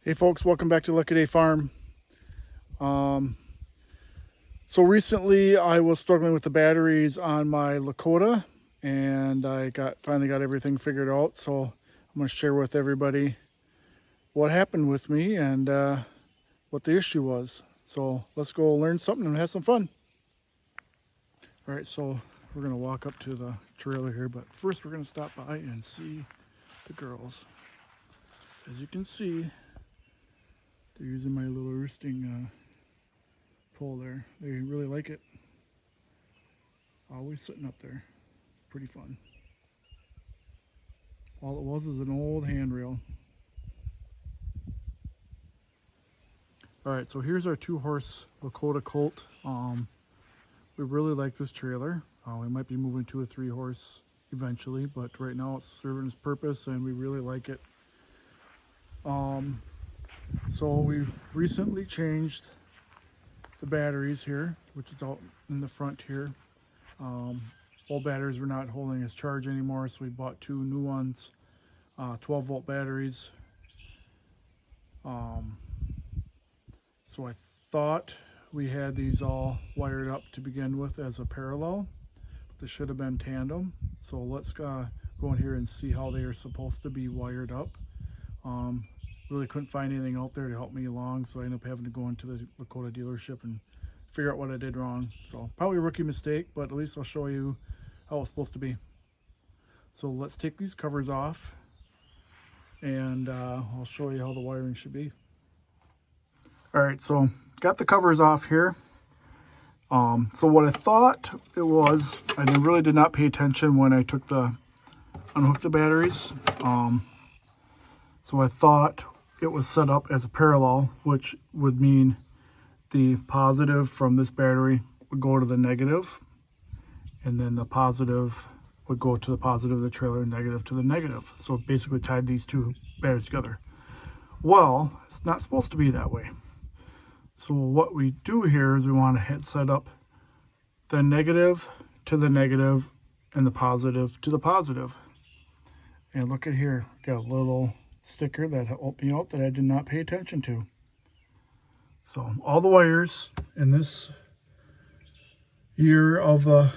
Hey folks, welcome back to Lakota Farm. So recently I was struggling with the batteries on my Lakota, and I finally got everything figured out. So I'm going to share with everybody what happened with me and what the issue was. So let's go learn something and have some fun. All right, so we're going to walk up to the trailer here, but first we're going to stop by and see the girls. As you can see, they're using my little roosting pole there. They really like it. Always sitting up there. Pretty fun. All it was is an old handrail. Alright, so here's our 2-horse Lakota Colt. We really like this trailer. We might be moving to a 3-horse eventually, but right now it's serving its purpose and we really like it. So we recently changed the batteries here, which is out in the front here. Old batteries were not holding its charge anymore, so we bought 2 new ones, 12-volt batteries. So I thought we had these all wired up to begin with as a parallel, but they should have been tandem. So let's go in here and see how they are supposed to be wired up. Really couldn't find anything out there to help me along, so I ended up having to go into the Lakota dealership and figure out what I did wrong. So probably a rookie mistake, but at least I'll show you how it's supposed to be. So let's take these covers off and I'll show you how the wiring should be. All right, so got the covers off here. So what I thought it was, I really did not pay attention when I unhooked the batteries. So I thought it was set up as a parallel, which would mean the positive from this battery would go to the negative, and then the positive would go to the positive of the trailer and negative to the negative. So it basically tied these 2 batteries together. Well, it's not supposed to be that way. So what we do here is we want to set up the negative to the negative and the positive to the positive. And look at here, got a little sticker that helped me out that I did not pay attention to. So all the wires in this year of the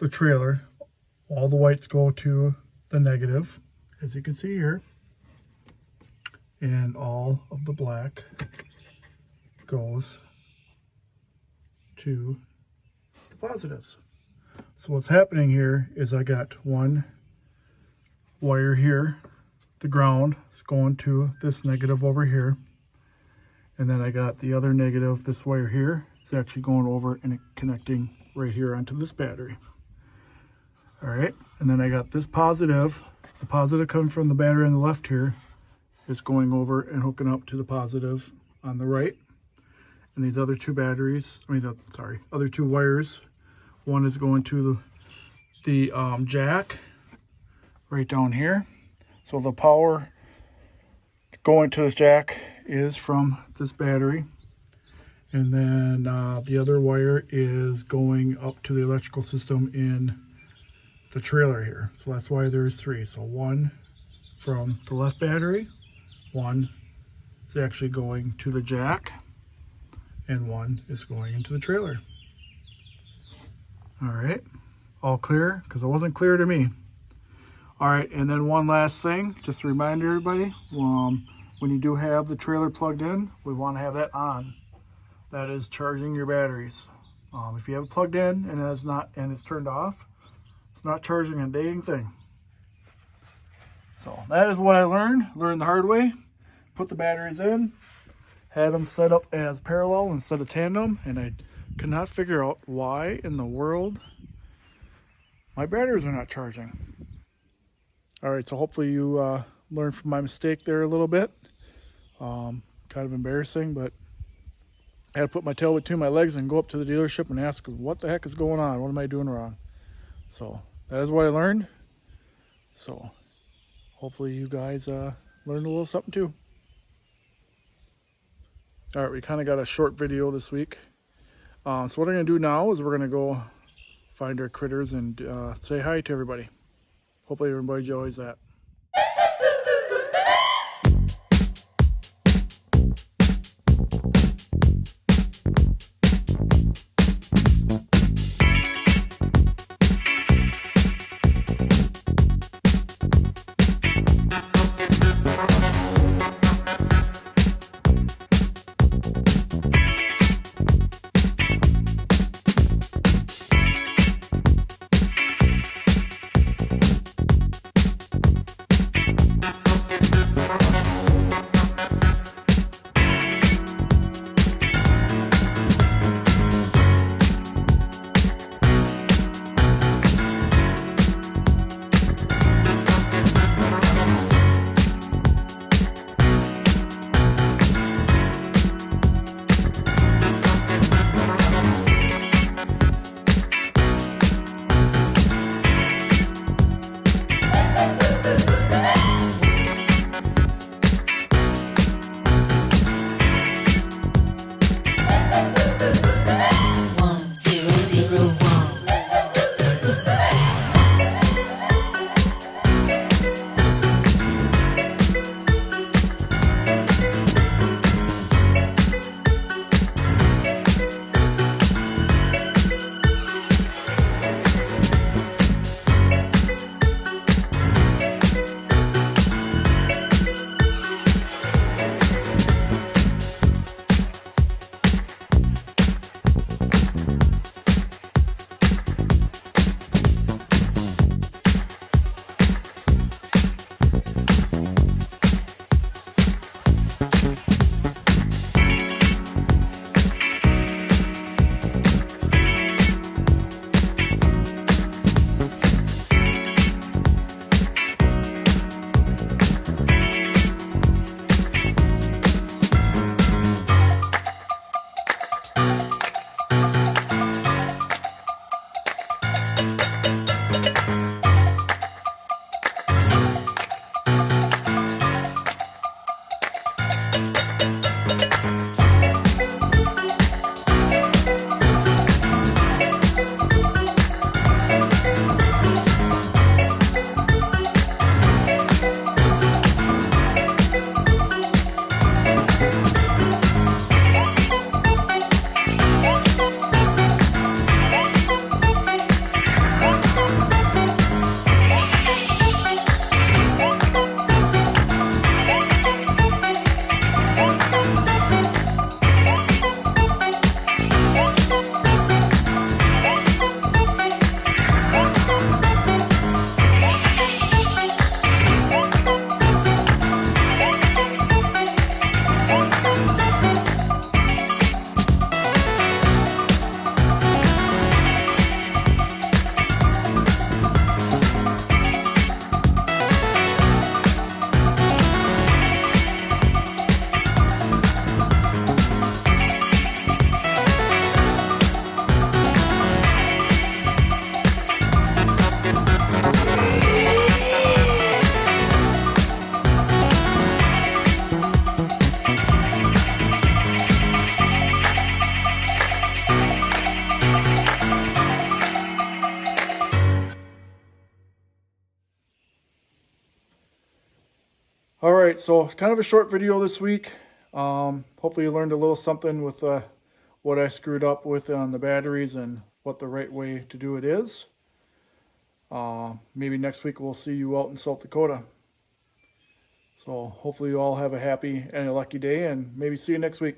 trailer, all the whites go to the negative, as you can see here, and all of the black goes to the positives. So what's happening here is I got one wire here, the ground is going to this negative over here, and then I got the other negative, this wire here is actually going over and connecting right here onto this battery. All right, and then I got this positive, the positive coming from the battery on the left here is going over and hooking up to the positive on the right. And these other 2 batteries, other 2 wires, one is going to the jack right down here. So the power going to this jack is from this battery. And then the other wire is going up to the electrical system in the trailer here. So that's why there's 3. So one from the left battery, one is actually going to the jack, and one is going into the trailer. All right, all clear? Because it wasn't clear to me. All right, and then one last thing, just to remind everybody, when you do have the trailer plugged in, we want to have that on. That is charging your batteries. If you have it plugged in and it's turned off, it's not charging a dang thing. So that is what I learned the hard way. Put the batteries in, had them set up as parallel instead of tandem, and I could not figure out why in the world my batteries are not charging. All right, so hopefully you learned from my mistake there a little bit. Kind of embarrassing, but I had to put my tail between my legs and go up to the dealership and ask what the heck is going on? What am I doing wrong? So that is what I learned. So hopefully you guys learned a little something too. All right, we kind of got a short video this week. So what I'm going to do now is we're going to go find our critters and say hi to everybody. Hopefully everybody enjoys that. All right, so it's kind of a short video this week. Hopefully you learned a little something with what I screwed up with on the batteries and what the right way to do it is. Maybe next week we'll see you out in South Dakota. So hopefully you all have a happy and a lucky day, and maybe see you next week.